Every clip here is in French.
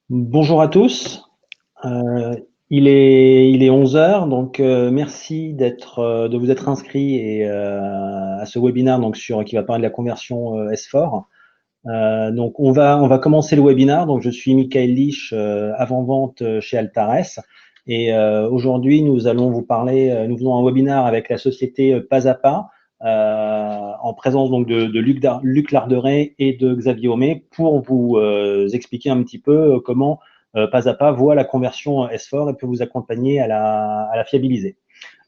Bonjour à tous. Euh, il est 11 heures, donc merci de vous être inscrits à ce webinaire qui va parler de la conversion S4. Donc on va commencer le webinaire. Donc je suis Michael Lich, avant-vente chez Altares. Et aujourd'hui, nous allons vous parler, nous faisons un webinaire avec la société Pas à Pas, en présence donc de Luc Larderet et de Xavier Homé pour vous expliquer un petit peu comment Pas à Pas voit la conversion S4 et peut vous accompagner à la fiabiliser.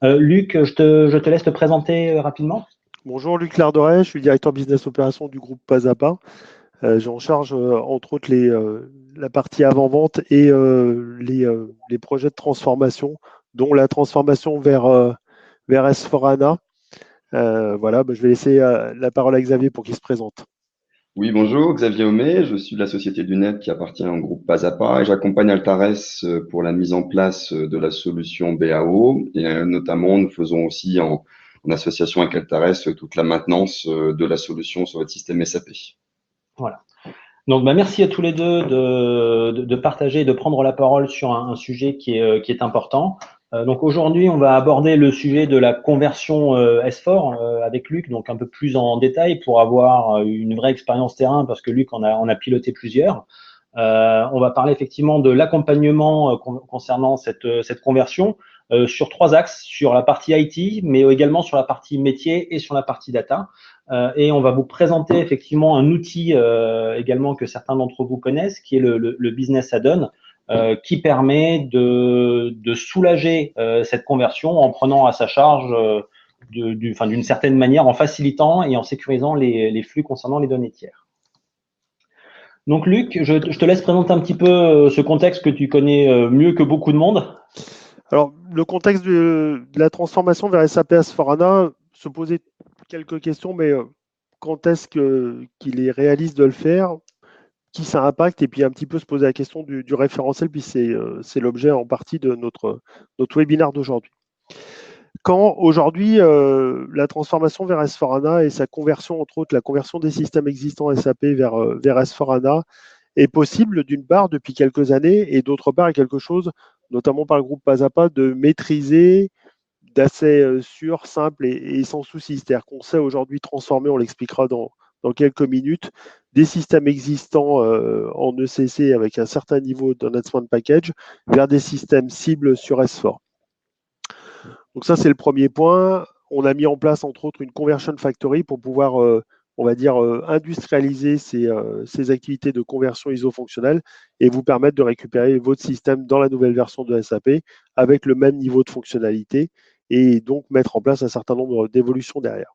Luc, je te laisse te présenter rapidement. Bonjour Luc Larderet, je suis directeur business opération du groupe Pas à Pas. J'ai en charge entre autres la partie avant-vente et les projets de transformation, dont la transformation vers S4HANA. Voilà, je vais laisser la parole à Xavier pour qu'il se présente. Oui, bonjour, Xavier Homé, je suis de la société du Net qui appartient au groupe Pas à Pas et j'accompagne Altares pour la mise en place de la solution BAO et notamment nous faisons aussi en association avec Altares toute la maintenance de la solution sur votre système SAP. Voilà. Donc, merci à tous les deux de partager et de prendre la parole sur un sujet qui est important. Donc, aujourd'hui, on va aborder le sujet de la conversion S4 avec Luc, donc un peu plus en détail pour avoir une vraie expérience terrain, parce que Luc on a piloté plusieurs. On va parler effectivement de l'accompagnement concernant cette conversion sur trois axes, sur la partie IT, mais également sur la partie métier et sur la partie data. Et on va vous présenter effectivement un outil également que certains d'entre vous connaissent, qui est le Business Add-on, qui permet de soulager cette conversion en prenant à sa charge d'une certaine manière, en facilitant et en sécurisant les flux concernant les données tiers. Donc Luc, je te laisse présenter un petit peu ce contexte que tu connais mieux que beaucoup de monde. Alors, le contexte de la transformation vers SAP S4HANA se posait quelques questions, mais quand est-ce qu'il est réaliste de le faire? Qui ça impacte, et puis un petit peu se poser la question du référentiel, puis c'est l'objet en partie de notre webinaire d'aujourd'hui. Quand aujourd'hui, la transformation vers S4HANA et sa conversion, entre autres la conversion des systèmes existants SAP vers S4HANA, est possible d'une part depuis quelques années, et d'autre part est quelque chose, notamment par le groupe Pas à Pas, de maîtriser, d'assez sûr, simple et sans souci. C'est-à-dire qu'on sait aujourd'hui transformer, on l'expliquera dans quelques minutes, des systèmes existants en ECC avec un certain niveau d'enhancement package vers des systèmes cibles sur S4. Donc ça, c'est le premier point. On a mis en place, entre autres, une conversion factory pour pouvoir, on va dire, industrialiser ces activités de conversion ISO-fonctionnelle et vous permettre de récupérer votre système dans la nouvelle version de SAP avec le même niveau de fonctionnalité et donc mettre en place un certain nombre d'évolutions derrière.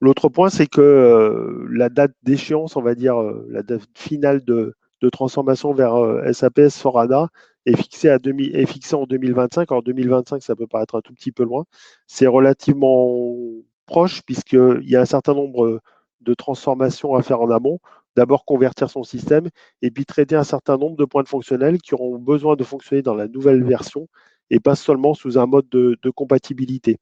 L'autre point, c'est que la date d'échéance, on va dire, la date finale de transformation vers SAP S4HANA est fixée en 2025. Alors 2025, ça peut paraître un tout petit peu loin. C'est relativement proche puisqu'il y a un certain nombre de transformations à faire en amont. D'abord convertir son système et puis traiter un certain nombre de points de fonctionnels qui auront besoin de fonctionner dans la nouvelle version et pas seulement sous un mode de compatibilité.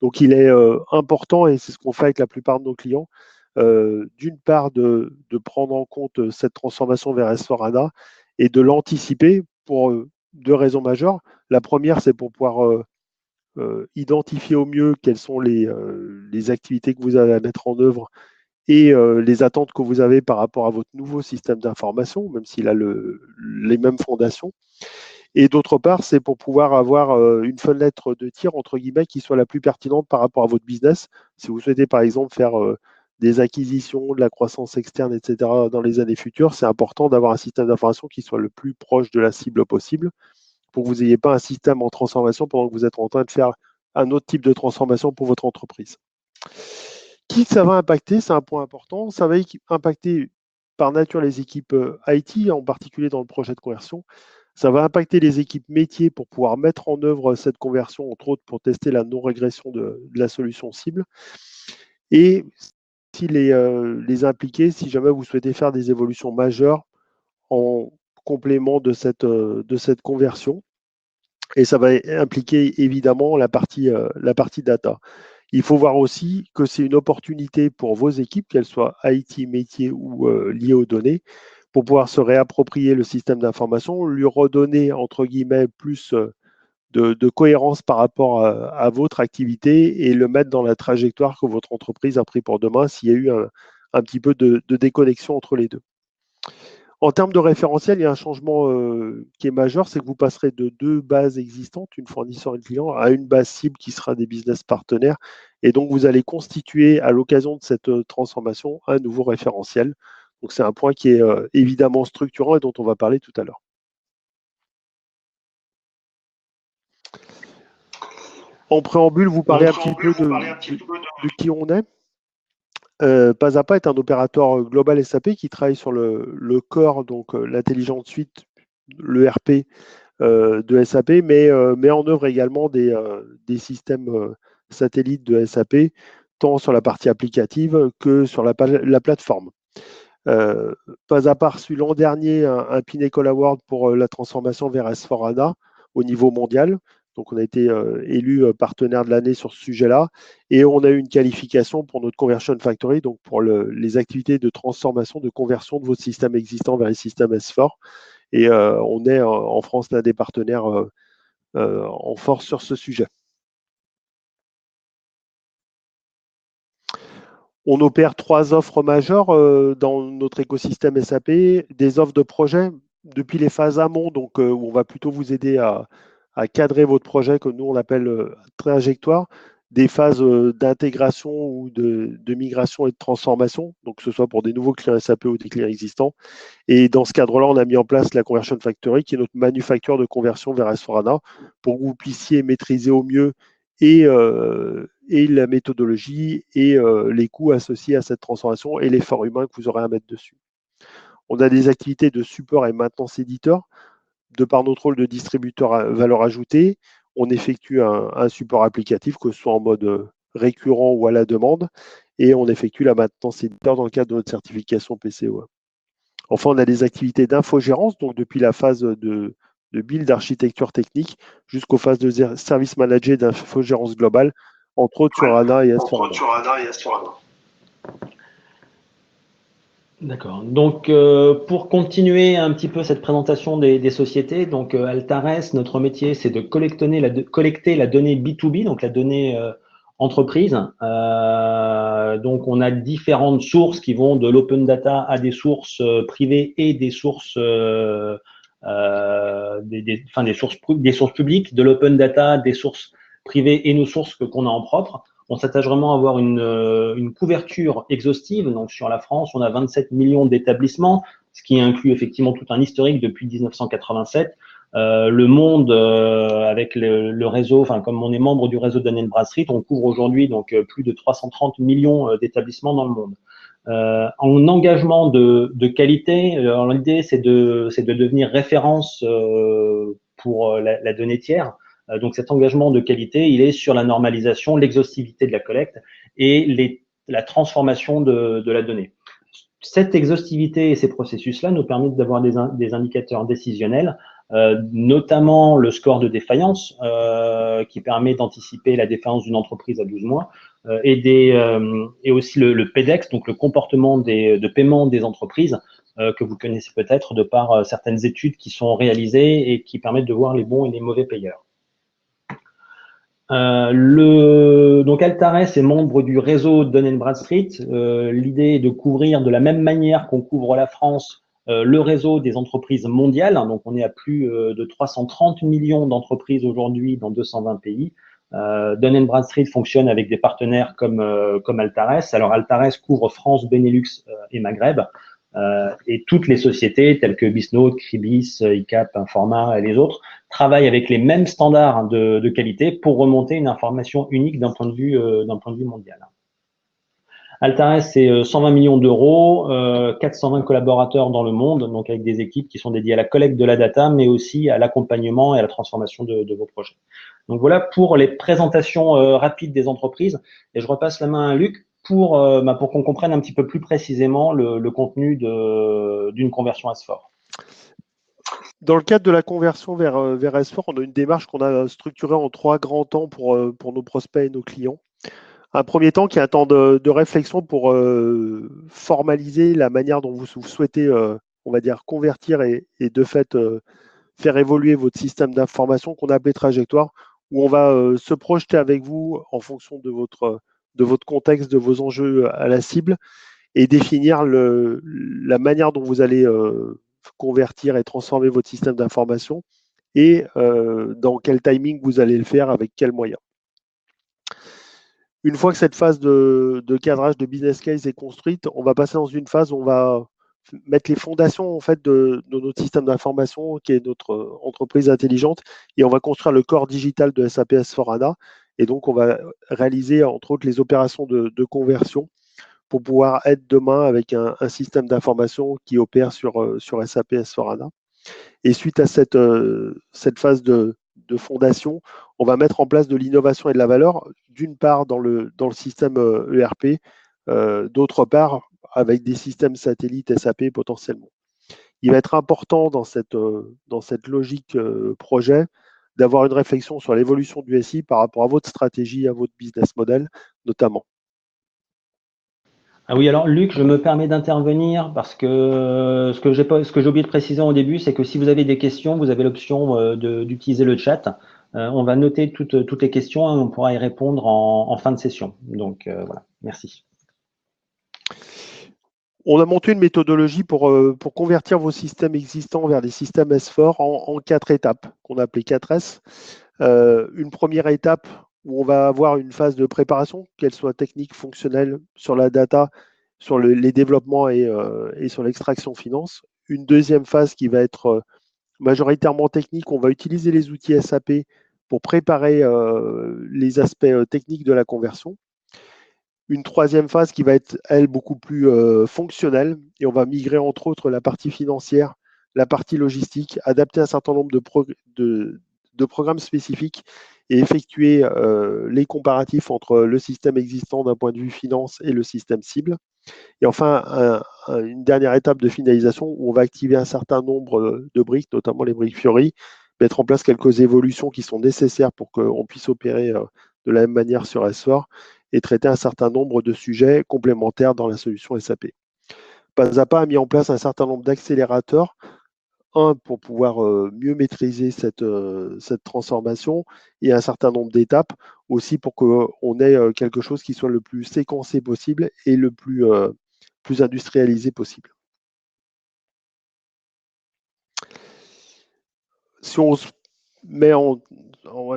Donc il est important, et c'est ce qu'on fait avec la plupart de nos clients, d'une part de prendre en compte cette transformation vers S4HANA et de l'anticiper pour deux raisons majeures. La première, c'est pour pouvoir identifier au mieux quelles sont les activités que vous avez à mettre en œuvre et les attentes que vous avez par rapport à votre nouveau système d'information, même s'il a les mêmes fondations. Et d'autre part, c'est pour pouvoir avoir une fenêtre de tir, entre guillemets, qui soit la plus pertinente par rapport à votre business. Si vous souhaitez, par exemple, faire des acquisitions, de la croissance externe, etc., dans les années futures, c'est important d'avoir un système d'information qui soit le plus proche de la cible possible pour que vous n'ayez pas un système en transformation pendant que vous êtes en train de faire un autre type de transformation pour votre entreprise. Qui ça va impacter? C'est un point important. Ça va impacter par nature les équipes IT, en particulier dans le projet de conversion. Ça va impacter les équipes métiers pour pouvoir mettre en œuvre cette conversion, entre autres pour tester la non-régression de la solution cible. Et si les impliquer, si jamais vous souhaitez faire des évolutions majeures en complément de cette conversion. Et ça va impliquer évidemment la partie data. Il faut voir aussi que c'est une opportunité pour vos équipes, qu'elles soient IT, métier ou liées aux données, pour pouvoir se réapproprier le système d'information, lui redonner, entre guillemets, plus de cohérence par rapport à votre activité et le mettre dans la trajectoire que votre entreprise a pris pour demain s'il y a eu un petit peu de déconnexion entre les deux. En termes de référentiel, il y a un changement qui est majeur, c'est que vous passerez de 2 bases existantes, une fournisseur et une client, à une base cible qui sera des business partenaires. Et donc, vous allez constituer à l'occasion de cette transformation un nouveau référentiel. Donc, c'est un point qui est évidemment structurant et dont on va parler tout à l'heure. En préambule, vous parlez un petit peu de qui on est. Pasapa est un opérateur global SAP qui travaille sur le corps, donc l'intelligence suite, le RP de SAP, mais met en œuvre également des systèmes satellites de SAP, tant sur la partie applicative que sur la plateforme. Pasapa a reçu l'an dernier un Pinnacle Award pour la transformation vers S4HANA au niveau mondial. Donc, on a été élu partenaire de l'année sur ce sujet-là. Et on a eu une qualification pour notre Conversion Factory, donc pour les activités de transformation, de conversion de vos systèmes existants vers les systèmes S4. Et on est en France l'un des partenaires en force sur ce sujet. On opère 3 offres majeures dans notre écosystème SAP, des offres de projet depuis les phases amont, donc où on va plutôt vous aider à cadrer votre projet que nous on appelle trajectoire, des phases d'intégration ou de migration et de transformation, donc que ce soit pour des nouveaux clients SAP ou des clients existants. Et dans ce cadre-là, on a mis en place la Conversion Factory, qui est notre manufacture de conversion vers S4HANA, pour que vous puissiez maîtriser au mieux et la méthodologie et les coûts associés à cette transformation et l'effort humain que vous aurez à mettre dessus. On a des activités de support et maintenance éditeur. De par notre rôle de distributeur à valeur ajoutée, on effectue un support applicatif, que ce soit en mode récurrent ou à la demande, et on effectue la maintenance éditeur dans le cadre de notre certification PCOA. Enfin, on a des activités d'infogérance, donc depuis la phase de build d'architecture technique jusqu'aux phases de service manager d'infogérance globale, entre autres sur ANA et S4HANA. D'accord. Donc, pour continuer un petit peu cette présentation des sociétés, donc Altares, notre métier, c'est de collecter la donnée B2B, donc la donnée entreprise. Donc, on a différentes sources qui vont de l'open data à des sources privées et des sources des sources publiques, de l'open data, des sources privées et nos sources qu'on a en propre. On s'attache vraiment à avoir une couverture exhaustive. Donc, sur la France, on a 27 millions d'établissements, ce qui inclut effectivement tout un historique depuis 1987. Le monde, avec le réseau, enfin, comme on est membre du réseau Dun & Bradstreet, on couvre aujourd'hui donc plus de 330 millions d'établissements dans le monde. En engagement de qualité, l'idée, c'est de devenir référence pour la donnée tiers. Donc, cet engagement de qualité, il est sur la normalisation, l'exhaustivité de la collecte et la transformation de la donnée. Cette exhaustivité et ces processus-là nous permettent d'avoir des indicateurs décisionnels, notamment le score de défaillance qui permet d'anticiper la défaillance d'une entreprise à 12 mois et aussi le PEDEX, donc le comportement de paiement des entreprises que vous connaissez peut-être de par certaines études qui sont réalisées et qui permettent de voir les bons et les mauvais payeurs. Donc Altares est membre du réseau Dun & Bradstreet. L'idée est de couvrir de la même manière qu'on couvre la France le réseau des entreprises mondiales. Donc on est à plus de 330 millions d'entreprises aujourd'hui dans 220 pays. Dun & Bradstreet fonctionne avec des partenaires comme Altares. Alors Altares couvre France, Benelux et Maghreb. Et toutes les sociétés telles que Bisnode, Cribis, ICAP, Informa et les autres travaillent avec les mêmes standards de qualité pour remonter une information unique d'un point de vue mondial. Altares, c'est 120 millions d'euros, 420 collaborateurs dans le monde, donc avec des équipes qui sont dédiées à la collecte de la data, mais aussi à l'accompagnement et à la transformation de vos projets. Donc voilà pour les présentations rapides des entreprises. Et je repasse la main à Luc pour qu'on comprenne un petit peu plus précisément le contenu d'une conversion S4. Dans le cadre de la conversion vers S4, on a une démarche qu'on a structurée en 3 grands temps pour nos prospects et nos clients. Un premier temps qui est un temps de réflexion pour formaliser la manière dont vous souhaitez, on on va dire, convertir et de fait faire évoluer votre système d'information qu'on a appelé trajectoire, où on va se projeter avec vous en fonction de votre contexte, de vos enjeux à la cible, et définir la manière dont vous allez convertir et transformer votre système d'information et dans quel timing vous allez le faire, avec quels moyens. Une fois que cette phase de cadrage de business case est construite, on va passer dans une phase où on va mettre les fondations en fait de notre système d'information qui est notre entreprise intelligente, et on va construire le corps digital de SAP S/4HANA, et donc on va réaliser entre autres les opérations de conversion pour pouvoir être demain avec un système d'information qui opère sur SAP S/4HANA. Et suite à cette phase de fondation, on va mettre en place de l'innovation et de la valeur, d'une part dans le système ERP, d'autre part avec des systèmes satellites SAP potentiellement. Il va être important dans cette logique projet d'avoir une réflexion sur l'évolution du SI par rapport à votre stratégie, à votre business model notamment. Ah oui, alors Luc, je me permets d'intervenir parce que ce que j'ai oublié de préciser au début, c'est que si vous avez des questions, vous avez l'option d'utiliser le chat. On va noter toutes les questions et on pourra y répondre en fin de session. Donc voilà, merci. On a monté une méthodologie pour convertir vos systèmes existants vers des systèmes S4 en 4 étapes, qu'on a appelées 4S. Une première étape où on va avoir une phase de préparation, qu'elle soit technique, fonctionnelle, sur la data, sur les développements et sur l'extraction finance. Une deuxième phase qui va être majoritairement technique, on va utiliser les outils SAP pour préparer les aspects techniques de la conversion. Une troisième phase qui va être, elle, beaucoup plus fonctionnelle, et on va migrer entre autres la partie financière, la partie logistique, adapter un certain nombre de programmes spécifiques et effectuer les comparatifs entre le système existant d'un point de vue finance et le système cible. Et enfin, une dernière étape de finalisation où on va activer un certain nombre de briques, notamment les briques Fiori, mettre en place quelques évolutions qui sont nécessaires pour qu'on puisse opérer de la même manière sur S4 et traiter un certain nombre de sujets complémentaires dans la solution SAP. Pasapa a mis en place un certain nombre d'accélérateurs, pour pouvoir mieux maîtriser cette transformation, et un certain nombre d'étapes aussi pour qu'on ait quelque chose qui soit le plus séquencé possible et le plus industrialisé possible. Si on se met un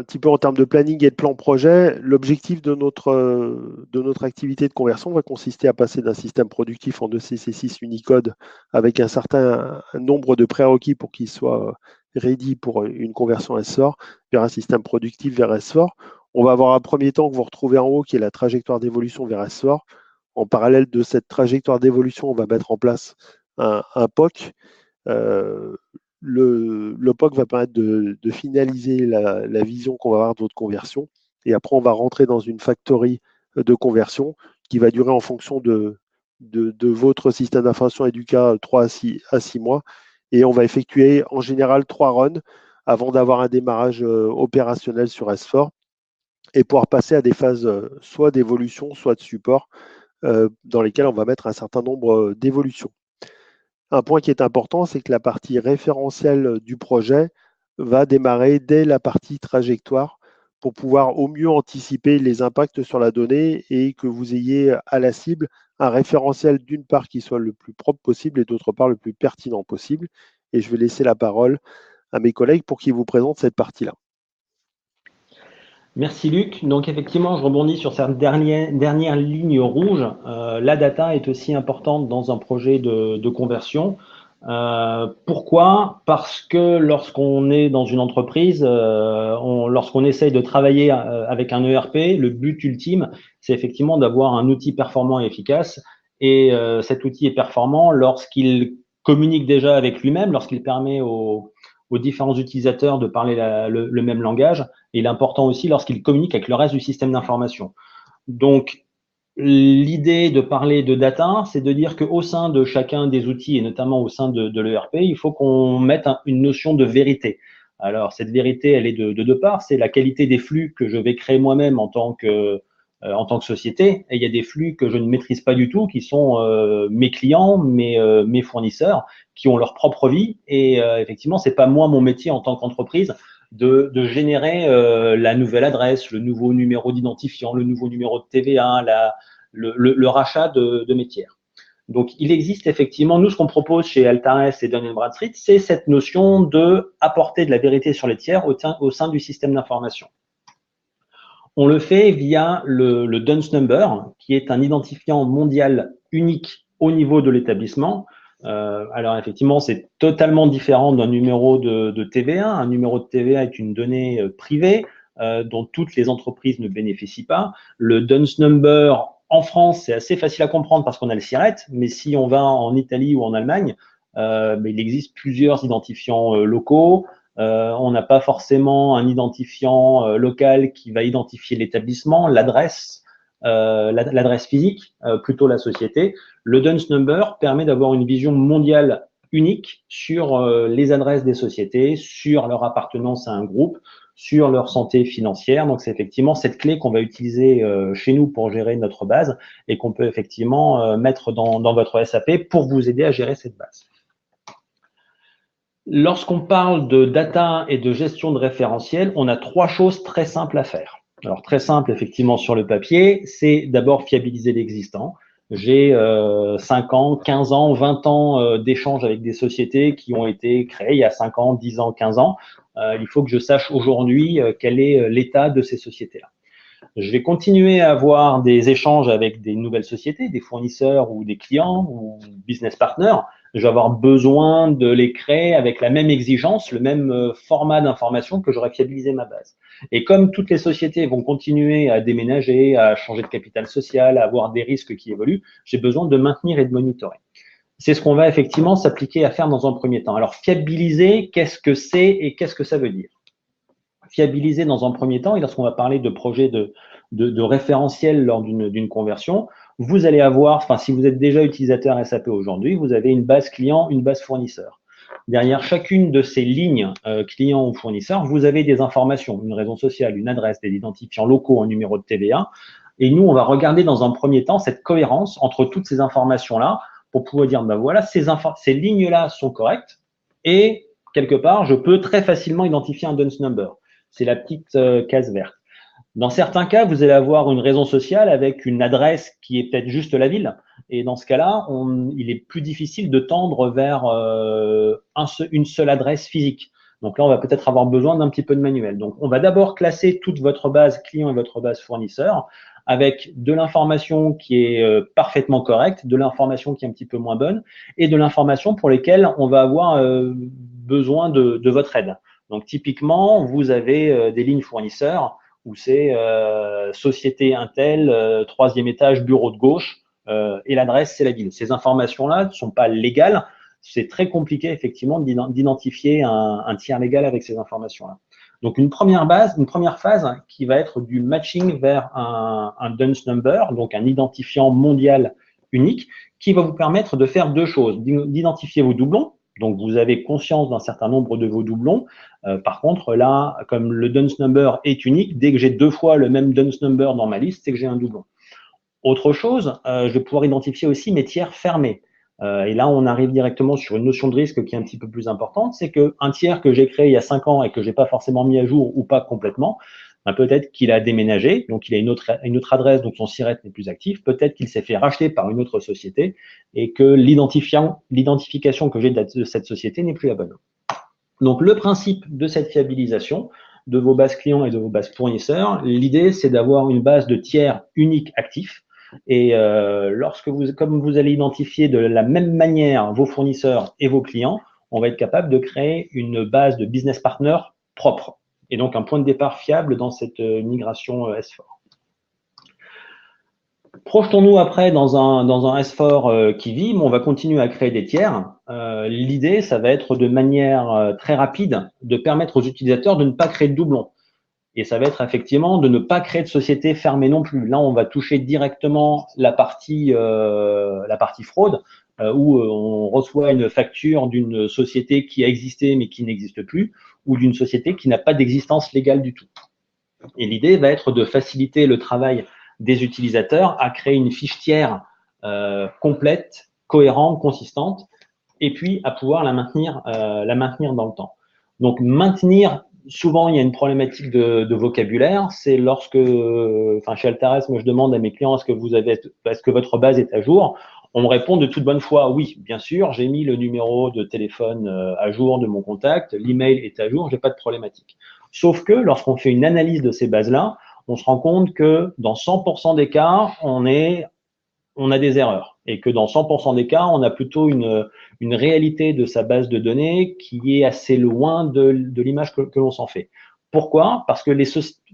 petit peu en termes de planning et de plan projet, l'objectif de notre activité de conversion va consister à passer d'un système productif en ECC6 Unicode avec un certain nombre de prérequis pour qu'il soit ready pour une conversion S4 vers un système productif vers S4. On va avoir un premier temps que vous retrouvez en haut qui est la trajectoire d'évolution vers S4. En parallèle de cette trajectoire d'évolution, on va mettre en place un POC. Le POC va permettre de finaliser la vision qu'on va avoir de votre conversion. Et après, on va rentrer dans une factory de conversion qui va durer en fonction de votre système d'information Educa 3 à 6 mois. Et on va effectuer en général 3 runs avant d'avoir un démarrage opérationnel sur S4 et pouvoir passer à des phases soit d'évolution, soit de support, dans lesquelles on va mettre un certain nombre d'évolutions. Un point qui est important, c'est que la partie référentielle du projet va démarrer dès la partie trajectoire pour pouvoir au mieux anticiper les impacts sur la donnée et que vous ayez à la cible un référentiel d'une part qui soit le plus propre possible et d'autre part le plus pertinent possible. Et je vais laisser la parole à mes collègues pour qu'ils vous présentent cette partie-là. Merci Luc. Donc effectivement, je rebondis sur cette dernière ligne rouge. La data est aussi importante dans un projet de conversion. Pourquoi? Parce que lorsqu'on est dans une entreprise, lorsqu'on essaye de travailler avec un ERP, le but ultime, c'est effectivement d'avoir un outil performant et efficace. Et cet outil est performant lorsqu'il communique déjà avec lui-même, lorsqu'il permet aux différents utilisateurs de parler le même langage. Et il est important aussi lorsqu'il communique avec le reste du système d'information. Donc, l'idée de parler de data, c'est de dire qu'au sein de chacun des outils, et notamment au sein de l'ERP, il faut qu'on mette une notion de vérité. Alors, cette vérité, elle est de deux parts. C'est la qualité des flux que je vais créer moi-même en tant en tant que société, et il y a des flux que je ne maîtrise pas du tout, qui sont mes clients, mes fournisseurs, qui ont leur propre vie. Et effectivement, c'est pas moi mon métier en tant qu'entreprise de générer la nouvelle adresse, le nouveau numéro d'identifiant, le nouveau numéro de TVA, le rachat de mes tiers. Donc, il existe effectivement, nous, ce qu'on propose chez Altares et Dun & Bradstreet, c'est cette notion de apporter de la vérité sur les tiers au sein du système d'information. On le fait via le DUNS Number, qui est un identifiant mondial unique au niveau de l'établissement. Alors, effectivement, c'est totalement différent d'un numéro de TVA. Un numéro de TVA est une donnée privée dont toutes les entreprises ne bénéficient pas. Le DUNS Number, en France, c'est assez facile à comprendre parce qu'on a le SIRET, mais si on va en Italie ou en Allemagne, il existe plusieurs identifiants locaux. On n'a pas forcément un identifiant local qui va identifier l'établissement, l'adresse physique, plutôt la société. Le DUNS Number permet d'avoir une vision mondiale unique sur les adresses des sociétés, sur leur appartenance à un groupe, sur leur santé financière. Donc, c'est effectivement cette clé qu'on va utiliser chez nous pour gérer notre base et qu'on peut effectivement mettre dans votre SAP pour vous aider à gérer cette base. Lorsqu'on parle de data et de gestion de référentiel, on a trois choses très simples à faire. Alors, très simple, effectivement, sur le papier, c'est d'abord fiabiliser l'existant. J'ai 5 ans, 15 ans, 20 ans d'échanges avec des sociétés qui ont été créées il y a 5 ans, 10 ans, 15 ans. Il faut que je sache aujourd'hui quel est l'état de ces sociétés-là. Je vais continuer à avoir des échanges avec des nouvelles sociétés, des fournisseurs ou des clients ou business partners. Je vais avoir besoin de les créer avec la même exigence, le même format d'information que j'aurais fiabilisé ma base. Et comme toutes les sociétés vont continuer à déménager, à changer de capital social, à avoir des risques qui évoluent, j'ai besoin de maintenir et de monitorer. C'est ce qu'on va effectivement s'appliquer à faire dans un premier temps. Alors, fiabiliser, qu'est-ce que c'est et qu'est-ce que ça veut dire? Fiabiliser dans un premier temps, et lorsqu'on va parler de projet de référentiel lors d'une conversion, vous allez avoir, enfin, si vous êtes déjà utilisateur SAP aujourd'hui, vous avez une base client, une base fournisseur. Derrière chacune de ces lignes client ou fournisseur, vous avez des informations, une raison sociale, une adresse, des identifiants locaux, un numéro de TVA. Et nous, on va regarder dans un premier temps cette cohérence entre toutes ces informations-là pour pouvoir dire, ben voilà, ces lignes-là sont correctes et quelque part, je peux très facilement identifier un DUNS number. C'est la petite case verte. Dans certains cas, vous allez avoir une raison sociale avec une adresse qui est peut-être juste la ville. Et dans ce cas-là, il est plus difficile de tendre vers une seule adresse physique. Donc là, on va peut-être avoir besoin d'un petit peu de manuel. Donc, on va d'abord classer toute votre base client et votre base fournisseur avec de l'information qui est parfaitement correcte, de l'information qui est un petit peu moins bonne et de l'information pour lesquelles on va avoir besoin de votre aide. Donc, typiquement, vous avez des lignes fournisseurs où c'est société Intel, 3e étage, bureau de gauche, et l'adresse, c'est la ville. Ces informations-là ne sont pas légales. C'est très compliqué, effectivement, d'identifier un tiers légal avec ces informations-là. Donc, une première phase qui va être du matching vers un DUNS number, donc un identifiant mondial unique, qui va vous permettre de faire deux choses. D'identifier vos doublons. Donc, vous avez conscience d'un certain nombre de vos doublons. Par contre, là, comme le DUNS number est unique, dès que j'ai deux fois le même DUNS number dans ma liste, c'est que j'ai un doublon. Autre chose, je vais pouvoir identifier aussi mes tiers fermés. Et là, on arrive directement sur une notion de risque qui est un petit peu plus importante, c'est qu'un tiers que j'ai créé il y a 5 ans et que je n'ai pas forcément mis à jour ou pas complètement, peut-être qu'il a déménagé, donc il a une autre adresse, donc son SIRET n'est plus actif. Peut-être qu'il s'est fait racheter par une autre société et que l'identification que j'ai de cette société n'est plus la bonne. Donc, le principe de cette fiabilisation de vos bases clients et de vos bases fournisseurs, l'idée, c'est d'avoir une base de tiers unique actif. Et comme vous allez identifier de la même manière vos fournisseurs et vos clients, on va être capable de créer une base de business partner propre. Et donc, un point de départ fiable dans cette migration S4. Projetons-nous après dans un S4 qui vit, mais on va continuer à créer des tiers. L'idée, ça va être de manière très rapide de permettre aux utilisateurs de ne pas créer de doublons. Et ça va être effectivement de ne pas créer de société fermée non plus. Là, on va toucher directement la partie fraude, où on reçoit une facture d'une société qui a existé mais qui n'existe plus, ou d'une société qui n'a pas d'existence légale du tout. Et l'idée va être de faciliter le travail des utilisateurs à créer une fiche tiers complète, cohérente, consistante, et puis à pouvoir la maintenir dans le temps. Donc maintenir, souvent il y a une problématique de vocabulaire, c'est lorsque, chez Altares, moi je demande à mes clients est-ce que votre base est à jour? On me répond de toute bonne foi oui, bien sûr, j'ai mis le numéro de téléphone à jour de mon contact, l'email est à jour, j'ai pas de problématique. Sauf que lorsqu'on fait une analyse de ces bases-là, on se rend compte que dans 100% des cas, on a des erreurs et que dans 100% des cas, on a plutôt une réalité de sa base de données qui est assez loin de l'image que l'on s'en fait. Pourquoi? Parce que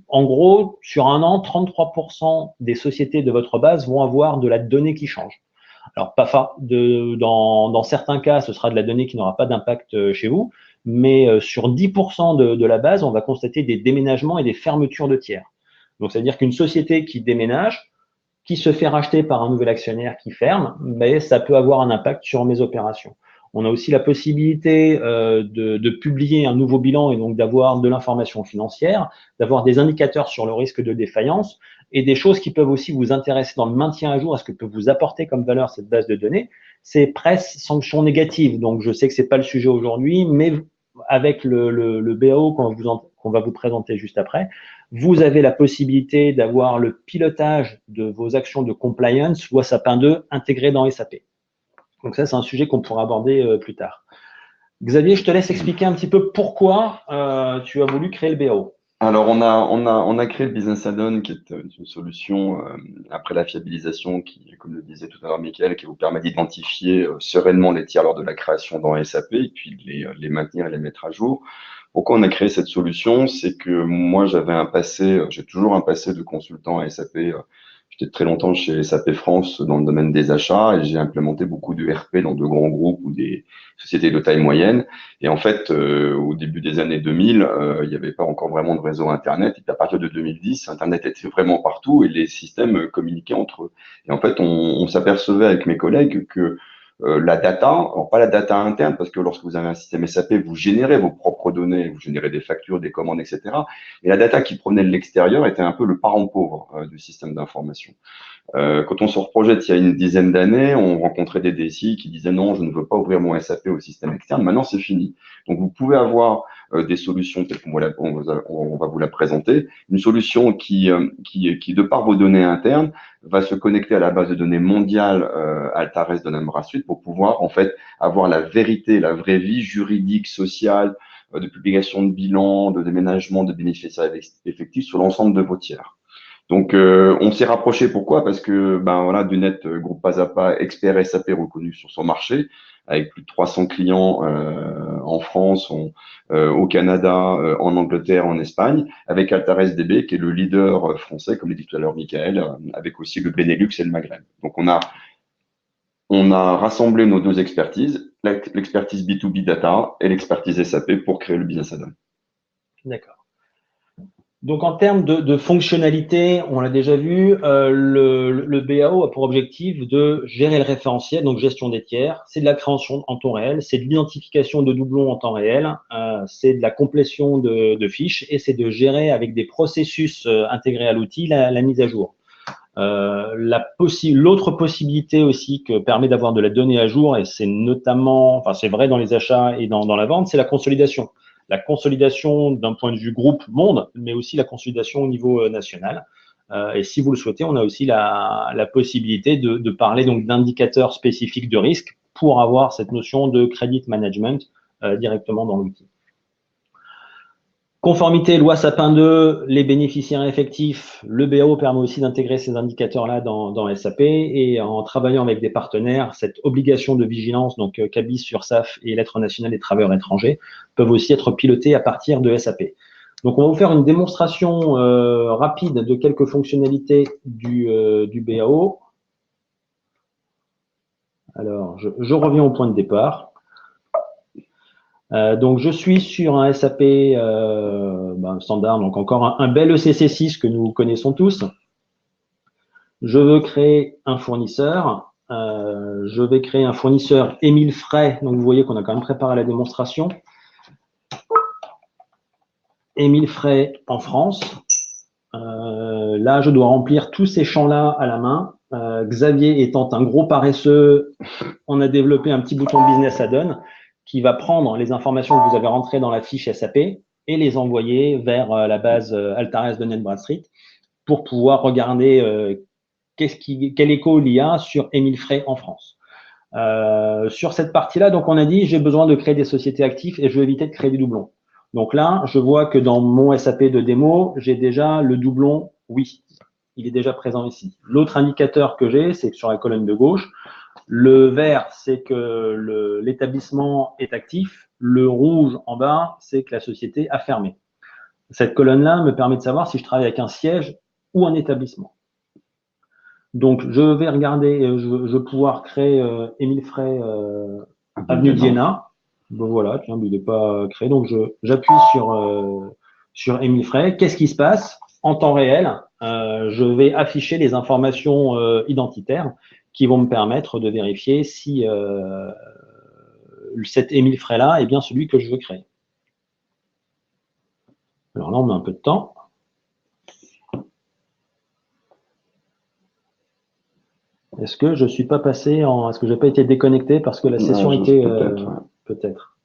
en gros, sur un an, 33% des sociétés de votre base vont avoir de la donnée qui change. Alors, dans certains cas, ce sera de la donnée qui n'aura pas d'impact chez vous, mais sur 10% de la base, on va constater des déménagements et des fermetures de tiers. Donc, c'est-à-dire qu'une société qui déménage, qui se fait racheter par un nouvel actionnaire qui ferme, mais ça peut avoir un impact sur mes opérations. On a aussi la possibilité de publier un nouveau bilan et donc d'avoir de l'information financière, d'avoir des indicateurs sur le risque de défaillance et des choses qui peuvent aussi vous intéresser dans le maintien à jour, à ce que peut vous apporter comme valeur cette base de données, c'est presse sanction négative. Donc, je sais que c'est pas le sujet aujourd'hui, mais avec le BAO qu'on va vous présenter juste après, vous avez la possibilité d'avoir le pilotage de vos actions de compliance ou Sapin 2 intégré dans SAP. Donc ça, c'est un sujet qu'on pourra aborder plus tard. Xavier, je te laisse expliquer un petit peu pourquoi tu as voulu créer le BAO. Alors, on a créé le Business Add-on, qui est une solution après la fiabilisation qui, comme le disait tout à l'heure Mickaël, qui vous permet d'identifier sereinement les tiers lors de la création dans SAP et puis de les maintenir et les mettre à jour. Pourquoi on a créé cette solution? C'est que moi, j'ai toujours un passé de consultant à SAP. J'étais très longtemps chez SAP France dans le domaine des achats et j'ai implémenté beaucoup de RP dans de grands groupes ou des sociétés de taille moyenne. Et en fait, au début des années 2000, il n'y avait pas encore vraiment de réseau Internet. Et puis à partir de 2010, Internet était vraiment partout et les systèmes communiquaient entre eux. Et en fait, on s'apercevait avec mes collègues que la data, alors pas la data interne, parce que lorsque vous avez un système SAP, vous générez vos propres données, vous générez des factures, des commandes, etc. Et la data qui provenait de l'extérieur était un peu le parent pauvre du système d'information. Quand on se reprojette il y a une dizaine d'années, on rencontrait des DSI qui disaient non, je ne veux pas ouvrir mon SAP au système externe. Maintenant, c'est fini. Donc, vous pouvez avoir des solutions telles qu'on va vous la présenter. Une solution qui, de par vos données internes, va se connecter à la base de données mondiale Altares de Numbra Suite pour pouvoir en fait avoir la vérité, la vraie vie juridique, sociale, de publication de bilan, de déménagement, de bénéficiaires effectifs sur l'ensemble de vos tiers. Donc, on s'est rapproché. Pourquoi? Parce que, Dunet, groupe pas à pas, expert SAP reconnu sur son marché, avec plus de 300 clients en France, au Canada, en Angleterre, en Espagne, avec Altares DB, qui est le leader français, comme l'a dit tout à l'heure Mickaël, avec aussi le Benelux et le Maghreb. Donc, on a rassemblé nos deux expertises, l'expertise B2B data et l'expertise SAP pour créer le Business Add-on. D'accord. Donc, en termes de fonctionnalité, on l'a déjà vu, le BAO a pour objectif de gérer le référentiel, donc gestion des tiers. C'est de la création en temps réel, c'est de l'identification de doublons en temps réel, c'est de la complétion de fiches et c'est de gérer avec des processus intégrés à l'outil la mise à jour. L'autre possibilité aussi que permet d'avoir de la donnée à jour, et c'est notamment, c'est vrai dans les achats et dans la vente, c'est la consolidation. La consolidation d'un point de vue groupe monde, mais aussi la consolidation au niveau national. Et si vous le souhaitez, on a aussi la possibilité de parler donc d'indicateurs spécifiques de risque pour avoir cette notion de credit management directement dans l'outil. Conformité, loi Sapin 2, les bénéficiaires effectifs, le BAO permet aussi d'intégrer ces indicateurs-là dans SAP et en travaillant avec des partenaires, cette obligation de vigilance, donc CABIS, URSSAF et Lettres nationales des travailleurs étrangers, peuvent aussi être pilotées à partir de SAP. Donc, on va vous faire une démonstration rapide de quelques fonctionnalités du BAO. Alors, je reviens au point de départ. Donc, je suis sur un SAP standard, donc encore un bel ECC6 que nous connaissons tous. Je veux créer un fournisseur. Je vais créer un fournisseur Émile Frey. Donc, vous voyez qu'on a quand même préparé la démonstration. Émile Frey en France. Là, je dois remplir tous ces champs-là à la main. Xavier étant un gros paresseux, on a développé un petit bouton Business Add-on qui va prendre les informations que vous avez rentrées dans la fiche SAP et les envoyer vers la base Altares de Dun & Bradstreet pour pouvoir regarder quel écho il y a sur Émile Frey en France. Sur cette partie-là, donc on a dit j'ai besoin de créer des sociétés actives et je veux éviter de créer des doublons. Donc là, je vois que dans mon SAP de démo, j'ai déjà le doublon oui. Il est déjà présent ici. L'autre indicateur que j'ai, c'est que sur la colonne de gauche, le vert, c'est que l'établissement est actif. Le rouge en bas, c'est que la société a fermé. Cette colonne-là me permet de savoir si je travaille avec un siège ou un établissement. Donc, je vais regarder, je vais pouvoir créer Émile Frey Avenue d'Iéna. Bon, voilà, tiens, il n'est pas créé. Donc, j'appuie sur Émile Frey. Qu'est-ce qui se passe? En temps réel, je vais afficher les informations identitaires qui vont me permettre de vérifier si cet Émile Frey-là est bien celui que je veux créer. Alors là, on met un peu de temps. Est-ce que je ne suis pas passé en... Est-ce que je n'ai pas été déconnecté parce que la session était... Peut-être.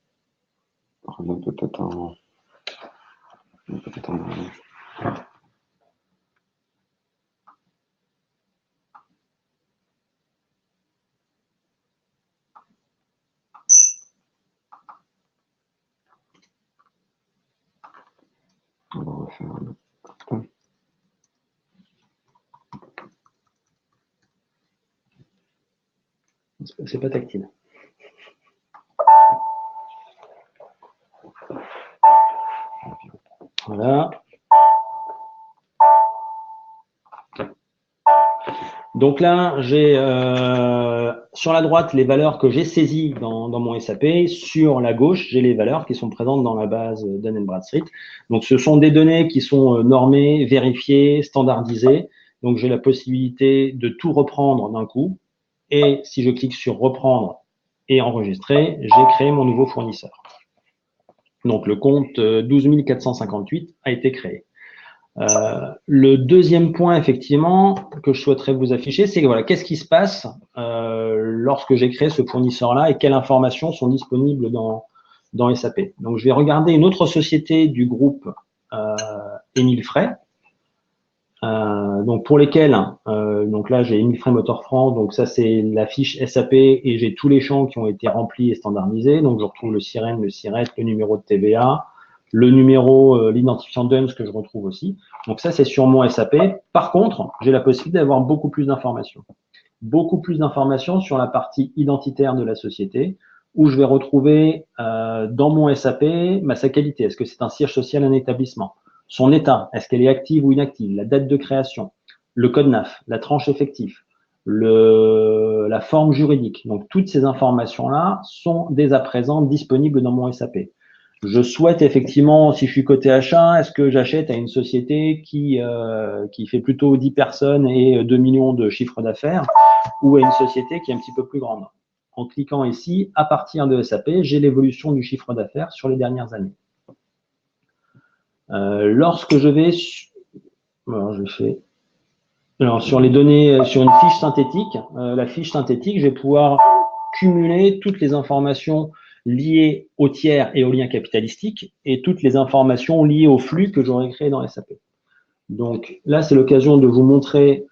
Peut-être en... On va refaire un autre. C'est pas tactile. Voilà. Donc là, j'ai sur la droite les valeurs que j'ai saisies dans mon SAP. Sur la gauche, j'ai les valeurs qui sont présentes dans la base Dun & Bradstreet. Donc, ce sont des données qui sont normées, vérifiées, standardisées. Donc, j'ai la possibilité de tout reprendre d'un coup. Et si je clique sur reprendre et enregistrer, j'ai créé mon nouveau fournisseur. Donc, le compte 12 458 a été créé. Le deuxième point, effectivement, que je souhaiterais vous afficher, c'est que voilà, qu'est-ce qui se passe lorsque j'ai créé ce fournisseur-là et quelles informations sont disponibles dans SAP. Donc, je vais regarder une autre société du groupe Émile Frey. Donc pour lesquels, donc là j'ai Émile Frey Motor France, donc ça c'est la fiche SAP et j'ai tous les champs qui ont été remplis et standardisés. Donc je retrouve le SIREN, le SIRET, le numéro de TVA, le numéro, l'identifiant DUNS que je retrouve aussi. Donc ça c'est sur mon SAP. Par contre, j'ai la possibilité d'avoir beaucoup plus d'informations. Beaucoup plus d'informations sur la partie identitaire de la société où je vais retrouver dans mon SAP sa qualité. Est-ce que c'est un siège social, un établissement? Son état, est-ce qu'elle est active ou inactive, la date de création, le code NAF, la tranche effectif, la forme juridique. Donc, toutes ces informations-là sont dès à présent disponibles dans mon SAP. Je souhaite effectivement, si je suis côté achat, est-ce que j'achète à une société qui fait plutôt 10 personnes et 2 millions de chiffre d'affaires ou à une société qui est un petit peu plus grande? En cliquant ici, à partir de SAP, j'ai l'évolution du chiffre d'affaires sur les dernières années. Lorsque je vais sur les données, sur une fiche synthétique, la fiche synthétique, je vais pouvoir cumuler toutes les informations liées au tiers et au lien capitalistique et toutes les informations liées au flux que j'aurais créé dans SAP. Donc là, c'est l'occasion de vous montrer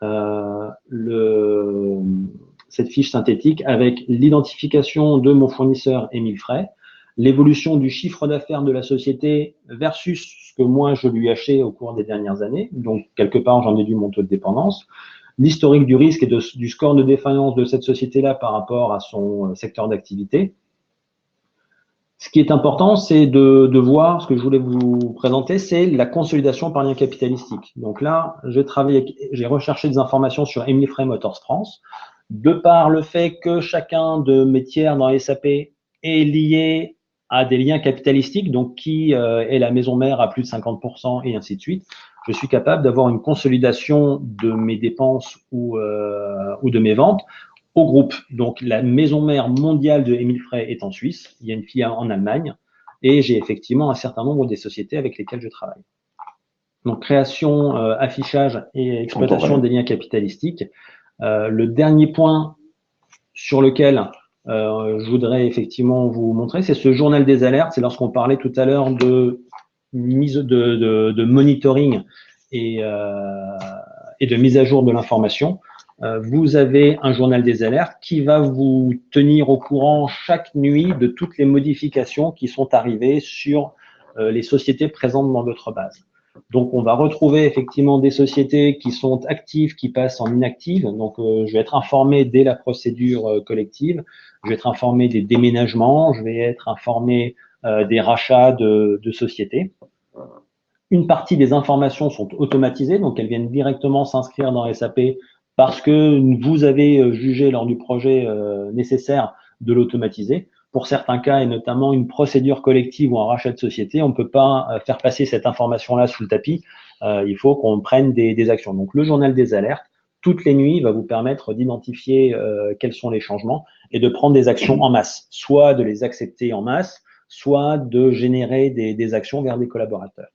cette fiche synthétique avec l'identification de mon fournisseur Émile Frey, l'évolution du chiffre d'affaires de la société versus ce que moi je lui ai acheté au cours des dernières années. Donc, quelque part, j'en déduis mon taux de dépendance. L'historique du risque et du score de défaillance de cette société-là par rapport à son secteur d'activité. Ce qui est important, c'est de voir, ce que je voulais vous présenter, c'est la consolidation par lien capitalistique. Donc là, j'ai recherché des informations sur Émile Frey Motors France. De par le fait que chacun de mes tiers dans SAP est lié à des liens capitalistiques, donc qui est la maison mère à plus de 50% et ainsi de suite, je suis capable d'avoir une consolidation de mes dépenses ou de mes ventes au groupe. Donc, la maison mère mondiale de Émile Frey est en Suisse, il y a une filiale en Allemagne, et j'ai effectivement un certain nombre des sociétés avec lesquelles je travaille. Donc, création, affichage et exploitation Temporel. des liens capitalistiques. Le dernier point sur lequel je voudrais effectivement vous montrer, c'est ce journal des alertes. C'est lorsqu'on parlait tout à l'heure de monitoring et de mise à jour de l'information. Vous avez un journal des alertes qui va vous tenir au courant chaque nuit de toutes les modifications qui sont arrivées sur les sociétés présentes dans votre base. Donc, on va retrouver effectivement des sociétés qui sont actives, qui passent en inactives. Donc, je vais être informé dès la procédure collective. Je vais être informé des déménagements. Je vais être informé des rachats de sociétés. Une partie des informations sont automatisées, donc elles viennent directement s'inscrire dans SAP parce que vous avez jugé lors du projet nécessaire de l'automatiser. Pour certains cas, et notamment une procédure collective ou un rachat de société, on ne peut pas faire passer cette information-là sous le tapis. Il faut qu'on prenne des actions. Donc, le journal des alertes, toutes les nuits, va vous permettre d'identifier quels sont les changements et de prendre des actions en masse, soit de les accepter en masse, soit de générer des actions vers des collaborateurs.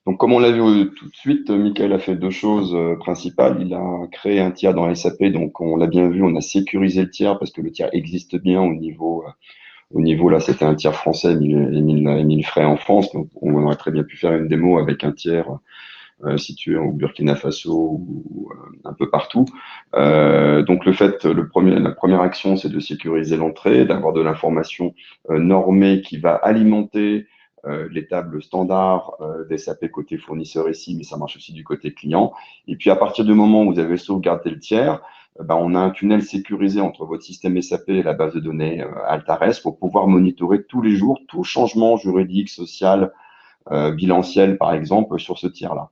Donc, comme on l'a vu tout de suite, Michael a fait deux choses principales. Il a créé un tiers dans SAP, donc on l'a bien vu, on a sécurisé le tiers parce que le tiers existe bien au niveau là, c'était un tiers français, Émile Frey en France, donc on aurait très bien pu faire une démo avec un tiers situé au Burkina Faso ou un peu partout. Donc la première action, c'est de sécuriser l'entrée, d'avoir de l'information normée qui va alimenter les tables standards des SAP côté fournisseur ici, mais ça marche aussi du côté client. Et puis à partir du moment où vous avez sauvegardé le tiers, on a un tunnel sécurisé entre votre système SAP et la base de données Altares pour pouvoir monitorer tous les jours tout changement juridique, social, bilanciel, par exemple, sur ce tiers-là.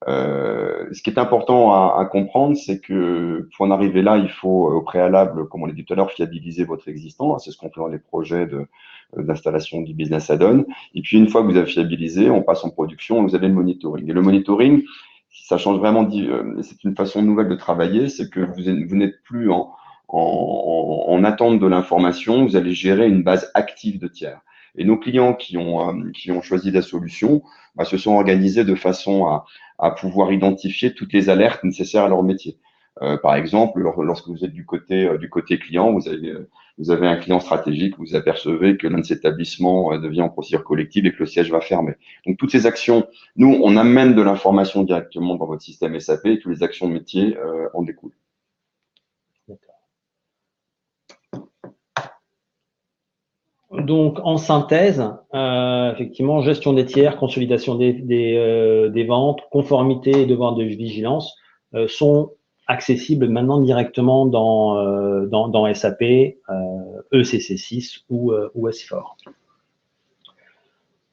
Ce qui est important à comprendre, c'est que pour en arriver là, il faut au préalable, comme on l'a dit tout à l'heure, fiabiliser votre existant. C'est ce qu'on fait dans les projets d'installation du business add-on. Et puis, une fois que vous avez fiabilisé, on passe en production et vous avez le monitoring. Et le monitoring, ça change vraiment, c'est une façon nouvelle de travailler, c'est que vous n'êtes plus en attente de l'information, vous allez gérer une base active de tiers. Et nos clients qui ont choisi la solution se sont organisés de façon à pouvoir identifier toutes les alertes nécessaires à leur métier. Par exemple, lorsque vous êtes du côté client, vous avez un client stratégique, vous apercevez que l'un de ces établissements devient en procédure collective et que le siège va fermer. Donc, toutes ces actions, nous, on amène de l'information directement dans votre système SAP et toutes les actions métiers en découlent. Donc, en synthèse, effectivement, gestion des tiers, consolidation des ventes, conformité et devoir de vigilance sont accessibles maintenant directement dans SAP, ECC6 ou S4.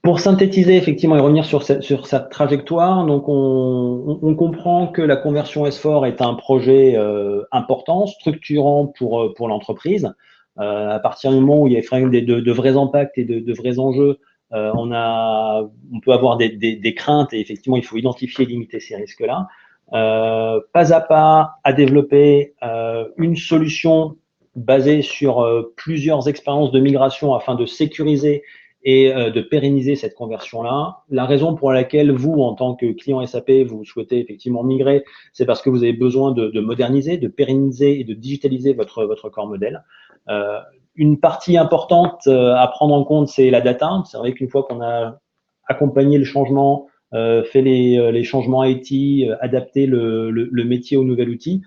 Pour synthétiser effectivement et revenir sur cette trajectoire, donc on comprend que la conversion S4 est un projet important, structurant pour l'entreprise. À partir du moment où il y a de vrais impacts et de vrais enjeux, on peut avoir des craintes et effectivement, il faut identifier et limiter ces risques-là. Pas à pas à développer une solution basée sur plusieurs expériences de migration afin de sécuriser et de pérenniser cette conversion-là. La raison pour laquelle vous, en tant que client SAP, vous souhaitez effectivement migrer, c'est parce que vous avez besoin de moderniser, de pérenniser et de digitaliser votre corps modèle. Une partie importante à prendre en compte, c'est la data. C'est vrai qu'une fois qu'on a accompagné le changement, fait les changements IT, adapté le métier au nouvel outil,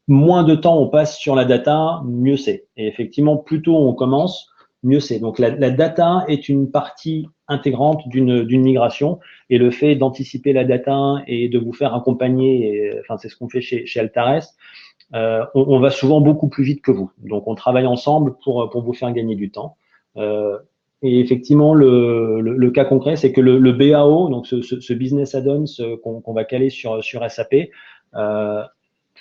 moins de temps on passe sur la data, mieux c'est. Et effectivement, plus tôt on commence, mieux c'est. Donc, la data est une partie intégrante d'une migration et le fait d'anticiper la data et de vous faire accompagner, enfin, c'est ce qu'on fait chez Altares, on va souvent beaucoup plus vite que vous. Donc, on travaille ensemble pour vous faire gagner du temps. Et effectivement, le cas concret, c'est que le BAO, donc ce business add-on qu'on va caler sur SAP,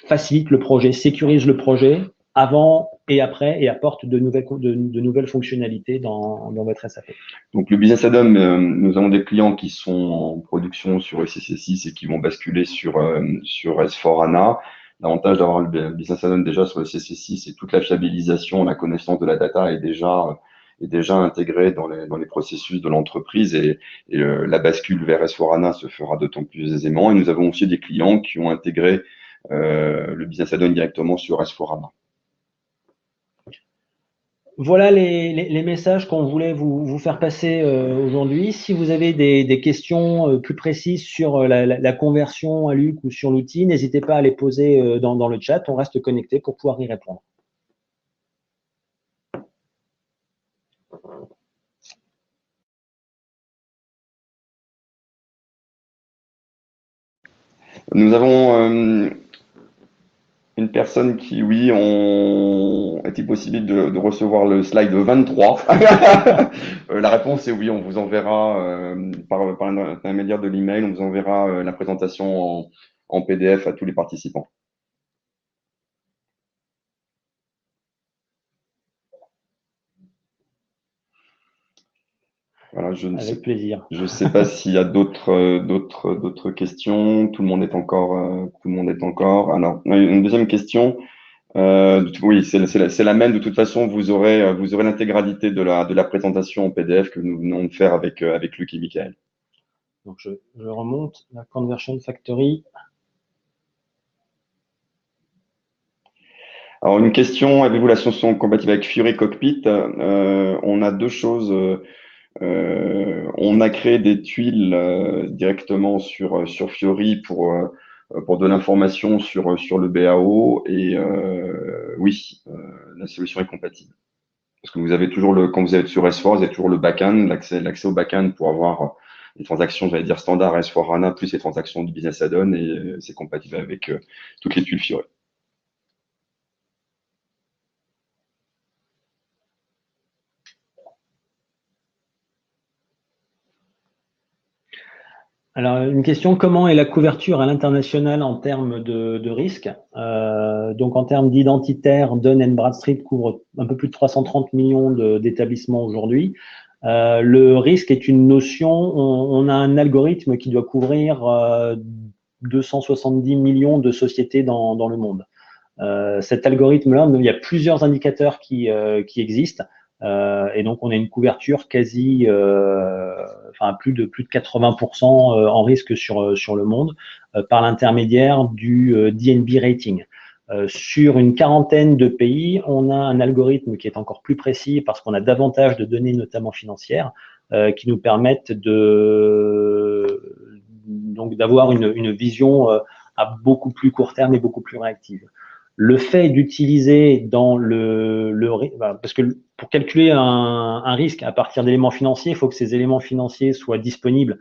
facilite le projet, sécurise le projet avant et après et apporte de nouvelles fonctionnalités dans votre SAP. Donc, le business add-on, nous avons des clients qui sont en production sur ECC6 et qui vont basculer sur S4HANA. L'avantage d'avoir le business add-on déjà sur ECC6, c'est toute la fiabilisation, la connaissance de la data est est déjà intégré dans les processus de l'entreprise et la bascule vers S/4HANA se fera d'autant plus aisément. Et nous avons aussi des clients qui ont intégré le business add-on directement sur S/4HANA. Voilà les messages qu'on voulait vous faire passer aujourd'hui. Si vous avez des questions plus précises sur la conversion à Luc ou sur l'outil, n'hésitez pas à les poser dans le chat. On reste connecté pour pouvoir y répondre. Nous avons une personne qui, oui, est-il possible de recevoir le slide 23? La réponse est oui, on vous enverra par l'intermédiaire de l'email, on vous enverra la présentation en PDF à tous les participants. Voilà, Avec plaisir. Je ne sais pas s'il y a d'autres questions. Tout le monde est encore. Alors, une deuxième question. Oui, c'est la même. De toute façon, vous aurez l'intégralité de la présentation en PDF que nous venons de faire avec Luc et Michael. Donc, je remonte la Conversion Factory. Alors, une question, avez-vous la solution compatible avec Fiori Cockpit? On a deux choses. On a créé des tuiles directement sur Fiori pour de l'information sur le BAO et oui, la solution est compatible. Parce que vous avez toujours quand vous êtes sur S4, vous avez toujours le back-end, l'accès au back-end pour avoir les transactions, j'allais dire standard S4HANA plus les transactions du business add-on et c'est compatible avec toutes les tuiles Fiori. Alors, une question, comment est la couverture à l'international en termes de risque? Donc, en termes d'identitaire, Dun & Bradstreet couvre un peu plus de 330 millions d'établissements aujourd'hui. Le risque est une notion, on a un algorithme qui doit couvrir 270 millions de sociétés dans le monde. Cet algorithme-là, il y a plusieurs indicateurs qui existent. Et donc, on a une couverture quasi, enfin plus de 80% en risque sur le monde par l'intermédiaire du DNB rating. Sur une quarantaine de pays, on a un algorithme qui est encore plus précis parce qu'on a davantage de données, notamment financières, qui nous permettent donc d'avoir une vision à beaucoup plus court terme et beaucoup plus réactive. Le fait d'utiliser dans parce que pour calculer un risque à partir d'éléments financiers, il faut que ces éléments financiers soient disponibles,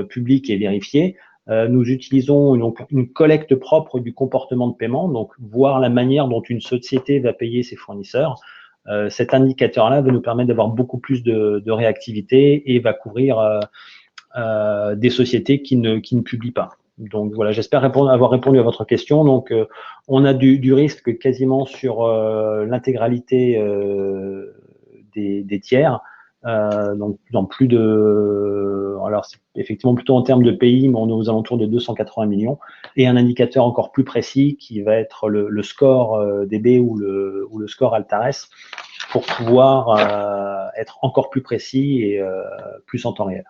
publics et vérifiés. Nous utilisons donc une collecte propre du comportement de paiement, donc voir la manière dont une société va payer ses fournisseurs. Cet indicateur-là va nous permettre d'avoir beaucoup plus de réactivité et va couvrir des sociétés qui ne publient pas. Donc voilà, j'espère avoir répondu à votre question. Donc on a du risque quasiment sur l'intégralité des tiers. Donc dans plus de, alors c'est effectivement plutôt en termes de pays, mais on est aux alentours de 280 millions, et un indicateur encore plus précis qui va être le score DB ou le score Altares pour pouvoir être encore plus précis et plus en temps réel.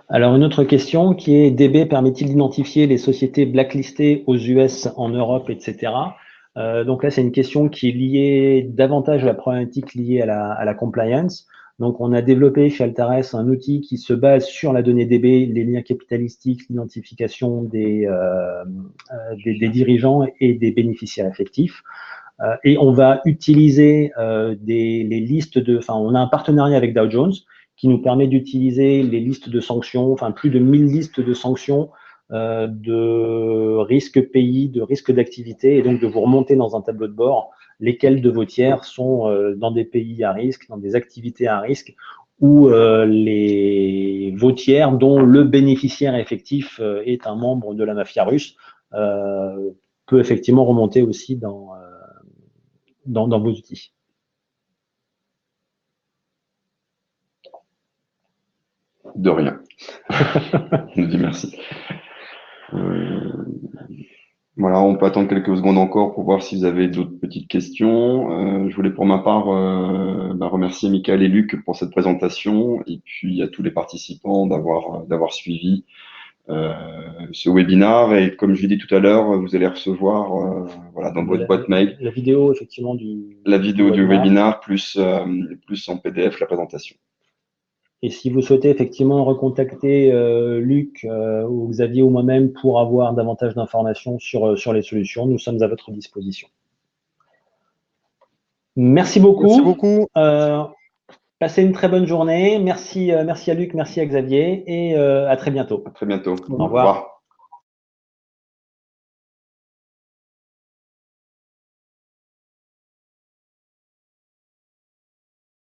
Alors, une autre question qui est, DB permet-il d'identifier les sociétés blacklistées aux US, en Europe, etc. Donc là, c'est une question qui est liée davantage à la problématique liée à la compliance. Donc, on a développé chez Altares un outil qui se base sur la donnée DB, les liens capitalistiques, l'identification des dirigeants et des bénéficiaires effectifs. Et on va utiliser les listes on a un partenariat avec Dow Jones qui nous permet d'utiliser les listes de sanctions, enfin plus de 1000 listes de sanctions de risques pays, de risques d'activité, et donc de vous remonter dans un tableau de bord lesquels de vos tiers sont dans des pays à risque, dans des activités à risque, ou vos tiers dont le bénéficiaire effectif est un membre de la mafia russe, peut effectivement remonter aussi dans vos outils. De rien. Je dis merci. Voilà. Voilà, on peut attendre quelques secondes encore pour voir si vous avez d'autres petites questions. Je voulais pour ma part remercier Michael et Luc pour cette présentation et puis à tous les participants d'avoir suivi ce webinaire. Et comme je l'ai dit tout à l'heure, vous allez recevoir dans votre boîte mail la vidéo, effectivement, la vidéo du webinaire. webinaire plus en PDF la présentation. Et si vous souhaitez effectivement recontacter Luc ou Xavier ou moi-même pour avoir davantage d'informations sur les solutions, nous sommes à votre disposition. Merci beaucoup. Merci beaucoup. Passez une très bonne journée. Merci à Luc, merci à Xavier et à très bientôt. À très bientôt. Au revoir.